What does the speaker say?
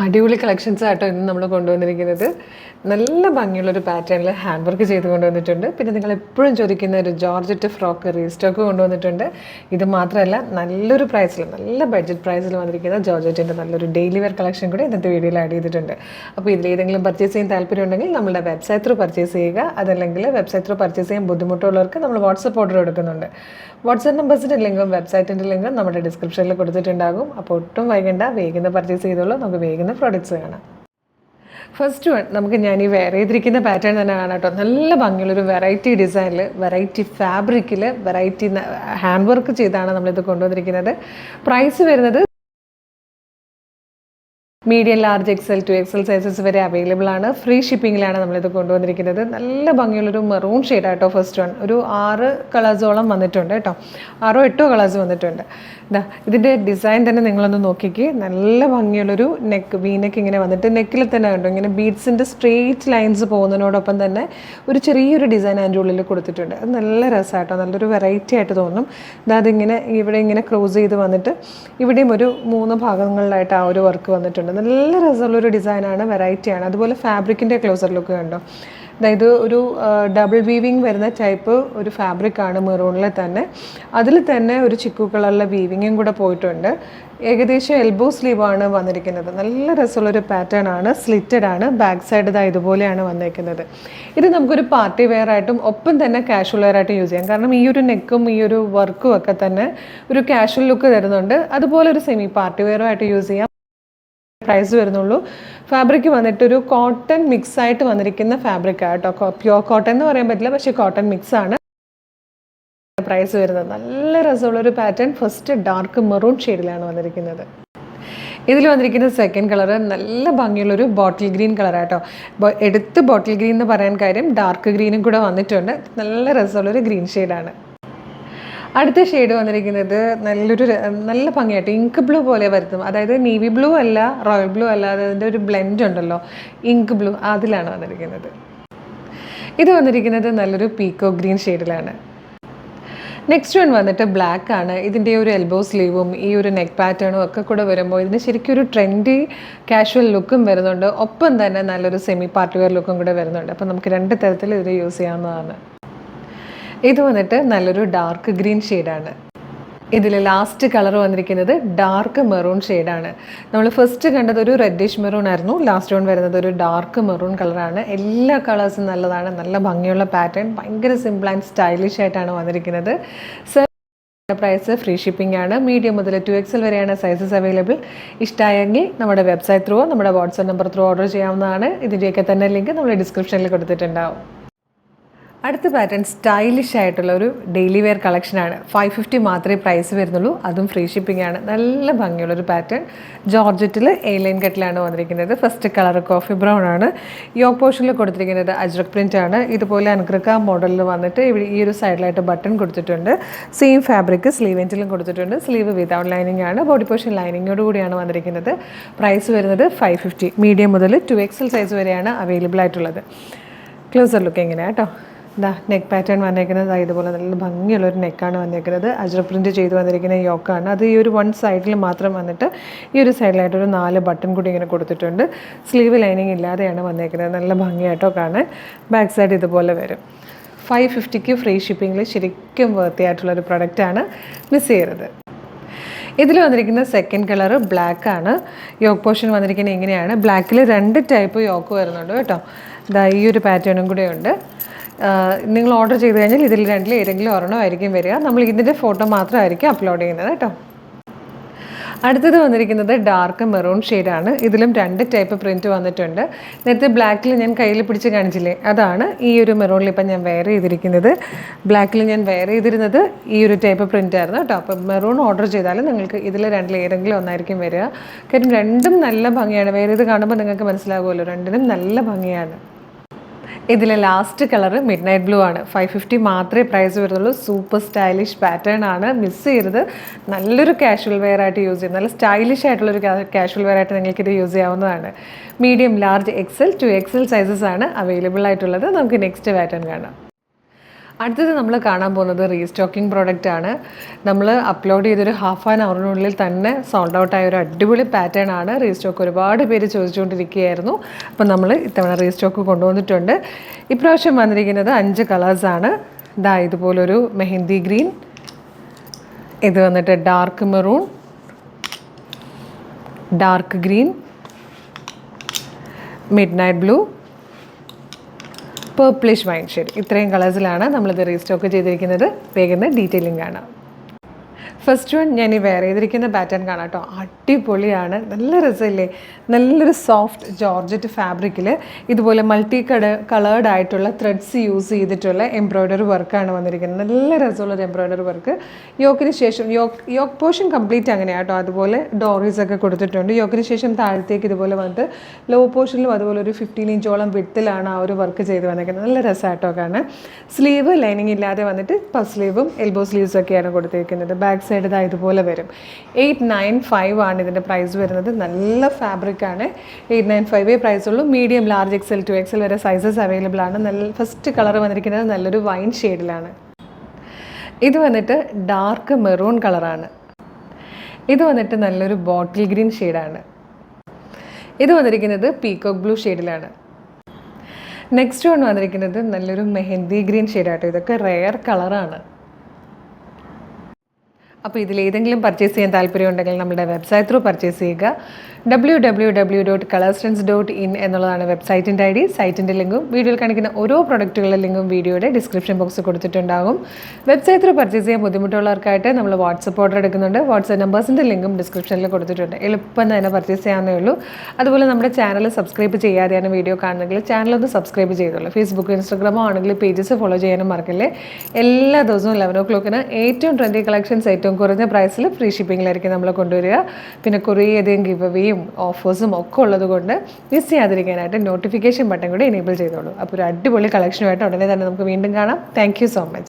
അടിപൊളി കളക്ഷൻസ് ആട്ടോ ഇന്ന് നമ്മൾ കൊണ്ടുവന്നിരിക്കുന്നത്. നല്ല ഭംഗിയുള്ളൊരു പാറ്റേണിൽ ഹാൻഡ് വർക്ക് ചെയ്ത് കൊണ്ടുവന്നിട്ടുണ്ട്. പിന്നെ നിങ്ങൾ എപ്പോഴും ചോദിക്കുന്ന ഒരു ജോർജറ്റ് ഫ്രോക്ക് റീസ്റ്റോക്ക് കൊണ്ടുവന്നിട്ടുണ്ട്. ഇത് മാത്രമല്ല നല്ലൊരു പ്രൈസിൽ, നല്ല ബഡ്ജറ്റ് പ്രൈസിൽ വന്നിരിക്കുന്ന ജോർജറ്റിൻ്റെ നല്ലൊരു ഡെയിലി വെയർ കളക്ഷൻ കൂടി ഇന്നത്തെ വീഡിയോയിൽ ആഡ് ചെയ്തിട്ടുണ്ട്. അപ്പോൾ ഇതിലേതെങ്കിലും പർച്ചേസ് ചെയ്യാൻ താല്പര്യമുണ്ടെങ്കിൽ നമ്മുടെ വെബ്സൈറ്റ് ത്രൂ പർച്ചേസ് ചെയ്യുക. അതല്ലെങ്കിൽ വെബ്സൈറ്റ് ത്രൂ പർച്ചേസ് ചെയ്യാൻ ബുദ്ധിമുട്ടുള്ളവർക്ക് നമ്മൾ വാട്സപ്പ് ഓർഡർ എടുക്കുന്നുണ്ട്. വാട്സപ്പ് നമ്പേഴ്സിൻ്റെ ലിങ്കും വെബ്സൈറ്റിൻ്റെ ലിങ്കും നമ്മുടെ ഡിസ്ക്രിപ്ഷനിൽ കൊടുത്തിട്ടുണ്ടാകും. അപ്പോൾ ഒട്ടും വൈകണ്ട, വേഗം പർച്ചേസ് ചെയ്തോളൂ. നമുക്ക് വേഗം പ്രോഡക്റ്റ്സ് കാണാം. ഫസ്റ്റ് വൺ നമുക്ക് ഞാൻ ഈ വെയർ ചെയ്തിരിക്കുന്ന പാറ്റേൺ തന്നെ കാണാം കേട്ടോ. നല്ല ഭംഗിയുള്ളൊരു വെറൈറ്റി ഡിസൈനിൽ, വെറൈറ്റി ഫാബ്രിക്കിൽ, വെറൈറ്റി ഹാൻഡ് വർക്ക് ചെയ്താണ് നമ്മളിത് കൊണ്ടുവന്നിരിക്കുന്നത്. പ്രൈസ് വരുന്നത് medium, large, XL, 2XL sizes വരെ അവൈലബിൾ ആണ്. ഫ്രീ ഷിപ്പിങ്ങിലാണ് നമ്മളിത് കൊണ്ടുവന്നിരിക്കുന്നത്. നല്ല ഭംഗിയുള്ളൊരു മെറൂൺ ഷെയ്ഡാട്ടോ ഫസ്റ്റ് വൺ. ഒരു 6 കളേഴ്സോളം വന്നിട്ടുണ്ട് കേട്ടോ. 6-8 കളേഴ്സ് വന്നിട്ടുണ്ട്. ഇതാ ഇതിൻ്റെ ഡിസൈൻ തന്നെ നിങ്ങളൊന്ന് നോക്കിക്കേ. നല്ല ഭംഗിയുള്ളൊരു നെക്ക്, വീനെക്ക് ഇങ്ങനെ വന്നിട്ട് നെക്കിൽ തന്നെ കണ്ടോ ഇങ്ങനെ ബീഡ്സിൻ്റെ സ്ട്രെയിറ്റ് ലൈൻസ് പോകുന്നതിനോടൊപ്പം തന്നെ ഒരു ചെറിയൊരു ഡിസൈൻ അതിൻ്റെ ഉള്ളിൽ കൊടുത്തിട്ടുണ്ട്. അത് നല്ല രസമായിട്ടോ, നല്ലൊരു വെറൈറ്റി ആയിട്ട് തോന്നും. അതിങ്ങനെ ഇവിടെ ഇങ്ങനെ ക്ലോസ് ചെയ്ത് വന്നിട്ട് ഇവിടെയും ഒരു 3 ഭാഗങ്ങളിലായിട്ട് ആ ഒരു വർക്ക് വന്നിട്ടുണ്ട്. നല്ല രസമുള്ളൊരു ഡിസൈനാണ്, വെറൈറ്റിയാണ്. അതുപോലെ ഫാബ്രിക്കിൻ്റെ ക്ലോസർ ലുക്ക് കണ്ടോ. അതായത് ഒരു ഡബിൾ വീവിങ് വരുന്ന ടൈപ്പ് ഒരു ഫാബ്രിക്കാണ് മെറൂണിൽ തന്നെ. അതിൽ തന്നെ ഒരു ചിക്കു കളറിലെ വീവിങ്ങും കൂടെ പോയിട്ടുണ്ട്. ഏകദേശം എൽബോ സ്ലീവാണ് വന്നിരിക്കുന്നത്. നല്ല രസമുള്ളൊരു പാറ്റേൺ ആണ്, സ്ലിറ്റഡ് ആണ്. ബാക്ക് സൈഡ് ഇതാ ഇതുപോലെയാണ് വന്നിരിക്കുന്നത്. ഇത് നമുക്കൊരു പാർട്ടി വെയർ ആയിട്ടും ഒപ്പം തന്നെ കാഷ്വൽ വെയർ ആയിട്ടും യൂസ് ചെയ്യാം. കാരണം ഈ ഒരു നെക്കും ഈ ഒരു വർക്കും ഒക്കെ തന്നെ ഒരു കാഷ്വൽ ലുക്ക് തരുന്നുണ്ട്. അതുപോലെ ഒരു സെമി പാർട്ടി വെയറും ആയിട്ട് യൂസ് ചെയ്യാം. പ്രൈസ് വരുന്നുള്ളൂ. ഫാബ്രിക് വന്നിട്ടൊരു കോട്ടൺ മിക്സ് ആയിട്ട് വന്നിരിക്കുന്ന ഫാബ്രിക്കാണ് കേട്ടോ. പ്യോർ കോട്ടൺ എന്ന് പറയാൻ പറ്റില്ല, പക്ഷേ കോട്ടൺ മിക്സ് ആണ്. പ്രൈസ് വരുന്നത് നല്ല രസമുള്ളൊരു പാറ്റേൺ. ഫസ്റ്റ് ഡാർക്ക് മെറൂൺ ഷെയ്ഡിലാണ് വന്നിരിക്കുന്നത്. ഇതിൽ വന്നിരിക്കുന്ന സെക്കൻഡ് കളറ് നല്ല ഭംഗിയുള്ളൊരു ബോട്ടിൽ ഗ്രീൻ കളറാട്ടോ. എടുത്ത് ബോട്ടിൽ ഗ്രീൻ എന്ന് പറയാൻ കാര്യം ഡാർക്ക് ഗ്രീനും കൂടെ വന്നിട്ടുണ്ട്. നല്ല രസമുള്ളൊരു ഗ്രീൻ ഷെയ്ഡാണ്. അടുത്ത ഷെയ്ഡ് വന്നിരിക്കുന്നത് നല്ല ഭംഗിയായിട്ട് ഇങ്ക് ബ്ലൂ പോലെ വരുത്തും. അതായത് നേവി ബ്ലൂ അല്ല, റോയൽ ബ്ലൂ അല്ല, അതിൻ്റെ ഒരു ബ്ലെൻഡ് ഉണ്ടല്ലോ, ഇങ്ക് ബ്ലൂ, അതിലാണ് വന്നിരിക്കുന്നത്. ഇത് വന്നിരിക്കുന്നത് നല്ലൊരു പീക്കോ ഗ്രീൻ ഷെയ്ഡിലാണ്. നെക്സ്റ്റ് വൺ വന്നിട്ട് ബ്ലാക്ക് ആണ്. ഇതിൻ്റെ ഒരു എൽബോ സ്ലീവും ഈ ഒരു നെക്ക് പാറ്റേണും ഒക്കെ കൂടെ വരുമ്പോൾ ഇതിന് ശരിക്കും ഒരു ട്രെൻഡി കാഷ്വൽ ലുക്കും വരുന്നുണ്ട്. ഒപ്പം തന്നെ നല്ലൊരു സെമി പാർട്ടി വെയർ ലുക്കും കൂടെ വരുന്നുണ്ട്. അപ്പം നമുക്ക് 2 തരത്തിൽ ഇത് യൂസ് ചെയ്യാവുന്നതാണ്. ഇത് വന്നിട്ട് നല്ലൊരു ഡാർക്ക് ഗ്രീൻ ഷെയ്ഡാണ്. ഇതിൽ ലാസ്റ്റ് കളർ വന്നിരിക്കുന്നത് ഡാർക്ക് മെറൂൺ ഷെയ്ഡാണ്. നമ്മൾ ഫസ്റ്റ് കണ്ടത് ഒരു റെഡിഷ് മെറൂൺ ആയിരുന്നു. ലാസ്റ്റ് വൺ വരുന്നത് ഒരു ഡാർക്ക് മെറൂൺ കളറാണ്. എല്ലാ കളേഴ്സും നല്ലതാണ്, നല്ല ഭംഗിയുള്ള പാറ്റേൺ, ഭയങ്കര സിമ്പിൾ ആൻഡ് സ്റ്റൈലിഷ് ആയിട്ടാണ് വന്നിരിക്കുന്നത്. പ്രൈസ് ഫ്രീ ഷിപ്പിംഗ് ആണ്. മീഡിയം മുതൽ 2XL വരെയാണ് സൈസസ് അവൈലബിൾ. ഇഷ്ടമായെങ്കിൽ നമ്മുടെ വെബ്സൈറ്റ് ത്രൂ, നമ്മുടെ വാട്സാപ്പ് നമ്പർ ത്രൂ ഓർഡർ ചെയ്യാവുന്നതാണ്. ഇതിൻ്റെയൊക്കെ തന്നെ ലിങ്ക് നമ്മൾ ഡിസ്ക്രിപ്ഷനിൽ കൊടുത്തിട്ടുണ്ടാവും. അടുത്ത പാറ്റേൺ സ്റ്റൈലിഷ് ആയിട്ടുള്ള ഒരു ഡെയിലി വെയർ കളക്ഷനാണ്. 550 മാത്രമേ പ്രൈസ് വരുന്നുള്ളൂ. അതും ഫ്രീ ഷിപ്പിംഗ് ആണ്. നല്ല ഭംഗിയുള്ളൊരു പാറ്റേൺ. ജോർജറ്റിൽ A-ലൈൻ കട്ടിലാണ് വന്നിരിക്കുന്നത്. ഫസ്റ്റ് കളർ കോഫി ബ്രൗൺ ആണ്. യോക്ക് പോർഷനിൽ കൊടുത്തിരിക്കുന്നത് അജ്രക് പ്രിൻ്റ് ആണ്. ഇതുപോലെ അൻക്രക്ക മോഡലിൽ വന്നിട്ട് ഇവിടെ ഈ ഒരു സൈഡിലായിട്ട് ബട്ടൺ കൊടുത്തിട്ടുണ്ട്. സെയിം ഫാബ്രിക് സ്ലീവ് എൻഡിലും കൊടുത്തിട്ടുണ്ട്. സ്ലീവ് വിതൗട്ട് ലൈനിങ് ആണ്. ബോഡി പോർഷൻ ലൈനിങ്ങോട് കൂടിയാണ് വന്നിരിക്കുന്നത്. പ്രൈസ് വരുന്നത് 550. മീഡിയം മുതൽ 2XL സൈസ് വരെയാണ് അവൈലബിൾ ആയിട്ടുള്ളത്. ക്ലോസർ ലുക്ക് എങ്ങനെയാണ് കേട്ടോ. നെക്ക് പാറ്റേൺ വന്നിരിക്കുന്നത് ഇതുപോലെ നല്ല ഭംഗിയുള്ളൊരു നെക്കാണ് വന്നിരിക്കുന്നത്. അജ്രക് പ്രിൻറ്റ് ചെയ്ത് വന്നിരിക്കുന്ന യോക്കാണ്. അത് ഈ ഒരു 1 സൈഡിൽ മാത്രം വന്നിട്ട് ഈ ഒരു സൈഡിലായിട്ടൊരു 4 ബട്ടൺ കൂടി ഇങ്ങനെ കൊടുത്തിട്ടുണ്ട്. സ്ലീവ് ലൈനിങ് ഇല്ലാതെയാണ് വന്നിരിക്കുന്നത്. നല്ല ഭംഗിയായിട്ടോ കാണാൻ. ബാക്ക് സൈഡ് ഇതുപോലെ വരും. 550ക്ക് ഫ്രീ ഷിപ്പിങ്ങിൽ ശരിക്കും വർത്തി ആയിട്ടുള്ളൊരു പ്രൊഡക്റ്റാണ്. മിസ് ചെയ്യരുത്. ഇതിൽ വന്നിരിക്കുന്ന സെക്കൻഡ് കളർ ബ്ലാക്ക് ആണ്. യോക്ക് പോർഷൻ വന്നിരിക്കുന്നത് ഇങ്ങനെയാണ്. ബ്ലാക്കിൽ 2 ടൈപ്പ് യോക്ക് വരുന്നുണ്ട് കേട്ടോ. ഈ ഒരു പാറ്റേണും കൂടെ ഉണ്ട്. നിങ്ങൾ ഓർഡർ ചെയ്ത് കഴിഞ്ഞാൽ ഇതിൽ 2-ൽ ഏതെങ്കിലും ഒരെണ്ണമായിരിക്കും വരിക. നമ്മൾ ഇതിൻ്റെ ഫോട്ടോ മാത്രമായിരിക്കും അപ്ലോഡ് ചെയ്യുന്നത് കേട്ടോ. അടുത്തത് വന്നിരിക്കുന്നത് ഡാർക്ക് മെറൂൺ ഷെയ്ഡാണ്. ഇതിലും 2 ടൈപ്പ് പ്രിൻറ്റ് വന്നിട്ടുണ്ട്. നേരത്തെ ബ്ലാക്കിൽ ഞാൻ കയ്യിൽ പിടിച്ച് കാണിച്ചില്ലേ, അതാണ് ഈ ഒരു മെറൂണിൽ ഇപ്പം ഞാൻ വെയർ ചെയ്തിരിക്കുന്നത്. ബ്ലാക്കിൽ ഞാൻ വെയർ ചെയ്തിരുന്നത് ഈ ഒരു ടൈപ്പ് പ്രിൻ്റ് ആയിരുന്നു കേട്ടോ. അപ്പം മെറൂൺ ഓർഡർ ചെയ്താൽ നിങ്ങൾക്ക് ഇതിൽ 2-ൽ ഏതെങ്കിലും ഒന്നായിരിക്കും വരിക. കാര്യം രണ്ടും നല്ല ഭംഗിയാണ്. വെയർ ചെയ്ത് കാണുമ്പോൾ നിങ്ങൾക്ക് മനസ്സിലാകുമല്ലോ, രണ്ടിനും നല്ല ഭംഗിയാണ്. ഇതിലെ last colour mid night blue ആണ്. 550 മാത്രമേ പ്രൈസ് വരുന്നുള്ളൂ. സൂപ്പർ സ്റ്റൈലിഷ് പാറ്റേൺ ആണ്. മിസ് ചെയ്യരുത്. നല്ലൊരു കാഷ്വൽ വെയർ ആയിട്ട് യൂസ് ചെയ്യും. നല്ല സ്റ്റൈലിഷ് ആയിട്ടുള്ളൊരു കാഷ്വൽ വെയർ ആയിട്ട് നിങ്ങൾക്കിത് യൂസ് ചെയ്യാവുന്നതാണ്. Medium, large, XL, 2XL sizes ആണ് അവൈലബിൾ ആയിട്ടുള്ളത്. നമുക്ക് നെക്സ്റ്റ് പാറ്റേൺ കാണാം. അടുത്തത് നമ്മൾ കാണാൻ പോകുന്നത് റീസ്റ്റോക്കിംഗ് പ്രോഡക്റ്റ് ആണ്. നമ്മൾ അപ്ലോഡ് ചെയ്തൊരു ഹാഫ് ആൻ അവറിനുള്ളിൽ തന്നെ സോൾഡ് ഔട്ട് ആയ ഒരു അടിപൊളി പാറ്റേൺ ആണ്. റീസ്റ്റോക്ക് ഒരുപാട് പേര് ചോദിച്ചുകൊണ്ടിരിക്കുകയായിരുന്നു. അപ്പം നമ്മൾ ഇത്തവണ റീസ്റ്റോക്ക് കൊണ്ടുവന്നിട്ടുണ്ട്. ഇപ്രാവശ്യം വന്നിരിക്കുന്നത് 5 കളേഴ്സാണ്. ഇതാ ഇതുപോലൊരു മെഹന്തി ഗ്രീൻ, ഇത് വന്നിട്ട് dark maroon, dark green, mid night blue, purplish wine shade. ഇത്രയും കളേഴ്സിലാണ് നമ്മളിത് റീസ്റ്റോക്ക് ചെയ്തിരിക്കുന്നത്. വേഗം ഡീറ്റെയിലിംഗ് ആണ്. ഫസ്റ്റ് വൺ ഞാൻ ഈ വെയർ ചെയ്തിരിക്കുന്ന പാറ്റേൺ കാണാം കേട്ടോ. അടിപൊളിയാണ്, നല്ല രസമില്ലേ? നല്ലൊരു സോഫ്റ്റ് ജോർജറ്റ് ഫാബ്രിക്കിൽ ഇതുപോലെ മൾട്ടി കളേർഡ് ആയിട്ടുള്ള ത്രെഡ്സ് യൂസ് ചെയ്തിട്ടുള്ള എംബ്രോയ്ഡറി വർക്കാണ് വന്നിരിക്കുന്നത്. നല്ല രസമുള്ളൊരു എംബ്രോയ്ഡറി വർക്ക്. യോക്കിന് ശേഷം യോക്ക് പോർഷൻ കംപ്ലീറ്റ് അങ്ങനെയാണ് കേട്ടോ. അതുപോലെ ഡോറീസ് ഒക്കെ കൊടുത്തിട്ടുണ്ട്. യോക്കിന് ശേഷം താഴത്തേക്ക് ഇതുപോലെ വന്നിട്ട് ലോ പോർഷനിലും അതുപോലെ ഒരു 15 ഇഞ്ചോളം വിട്ടിലാണ് ആ ഒരു വർക്ക് ചെയ്ത് വന്നിരിക്കുന്നത്. നല്ല രസമായിട്ടോ കാണാൻ. സ്ലീവ് ലൈനിങ് ഇല്ലാതെ വന്നിട്ട് പഫ് സ്ലീവും എൽബോ സ്ലീവ്സ് ഒക്കെയാണ് കൊടുത്തിരിക്കുന്നത്. ബാക്ക് സൈഡ് ഇതാ ഇതുപോലെ വരും. 895 ആണ് ഇതിൻ്റെ പ്രൈസ് വരുന്നത്. നല്ല ഫാബ്രിക്കാണ്. 895 പ്രൈസുള്ളൂ. Medium, large, XL to XL വരെ സൈസസ് അവൈലബിൾ ആണ്. നല്ല ഫസ്റ്റ് കളർ വന്നിരിക്കുന്നത് നല്ലൊരു വൈൻ ഷെയ്ഡിലാണ്. ഇത് വന്നിട്ട് ഡാർക്ക് മെറൂൺ കളറാണ്. ഇത് വന്നിട്ട് നല്ലൊരു ബോട്ടിൽ ഗ്രീൻ ഷെയ്ഡാണ്. ഇത് വന്നിരിക്കുന്നത് പീകോക്ക് ബ്ലൂ ഷെയ്ഡിലാണ്. നെക്സ്റ്റ് വൺ വന്നിരിക്കുന്നത് നല്ലൊരു മെഹന്തി ഗ്രീൻ ഷെയ്ഡാട്ടോ. ഇതൊക്കെ റെയർ കളറാണ്. അപ്പോൾ ഇതിലേതെങ്കിലും പർച്ചേസ് ചെയ്യാൻ താല്പര്യമുണ്ടെങ്കിൽ നമ്മുടെ വെബ്സൈറ്റ് ത്രൂ പർച്ചേസ് ചെയ്യുക. www.colorstance.in എന്നുള്ളതാണ് വെബ്സൈറ്റിൻ്റെ ID. സൈറ്റിൻ്റെ ലിങ്കും വീഡിയോയിൽ കാണിക്കുന്ന ഓരോ പ്രൊഡക്റ്റുകളുടെ ലിങ്കും വീഡിയോയുടെ ഡിസ്ക്രിപ്ഷൻ ബോക്സ് കൊടുത്തിട്ടുണ്ടാകും. വെബ്സൈറ്റ് ത്രൂ പർച്ചേസ് ചെയ്യാൻ ബുദ്ധിമുട്ടുള്ളവർക്കായിട്ട് നമ്മൾ വാട്സപ്പ് ഓർഡർ എടുക്കുന്നുണ്ട്. വാട്സപ്പ് നമ്പേഴ്സിൻ്റെ ലിങ്കും ഡിസ്ക്രിപ്ഷനിൽ കൊടുത്തിട്ടുണ്ട്. എളുപ്പം തന്നെ പർച്ചേസ് ചെയ്യാവുന്നേ ഉള്ളൂ. അതുപോലെ നമ്മുടെ ചാനൽ സബ്സ്ക്രൈബ് ചെയ്യാതെയാണ് വീഡിയോ കാണുന്നെങ്കിൽ ചാനലൊന്ന് സബ്സ്ക്രൈബ് ചെയ്തോളൂ. ഫേസ്ബുക്ക്, ഇൻസ്റ്റാഗ്രാമോ ആണെങ്കിൽ പേജസ് ഫോളോ ചെയ്യാനും മറക്കല്ലേ. എല്ലാ ദിവസവും 11 o'clock ഏറ്റവും ട്രെൻഡി കളക്ഷൻസ് ഏറ്റവും കുറഞ്ഞ പ്രൈസിൽ ഫ്രീ ഷിപ്പിങ്ങിലായിരിക്കും നമ്മൾ കൊണ്ടുവരിക. പിന്നെ കുറേയധികം ഗിവ് അവേയും ഓഫേഴ്സും ഒക്കെ ഉള്ളത് കൊണ്ട് മിസ് ചെയ്യാതിരിക്കാനായിട്ട് നോട്ടിഫിക്കേഷൻ ബട്ടൺ കൂടെ എനേബിൾ ചെയ്തോളൂ. അപ്പോൾ ഒരു അടിപൊളി കളക്ഷനുമായിട്ട് ഉടനെ തന്നെ നമുക്ക് വീണ്ടും കാണാം. Thank you so much.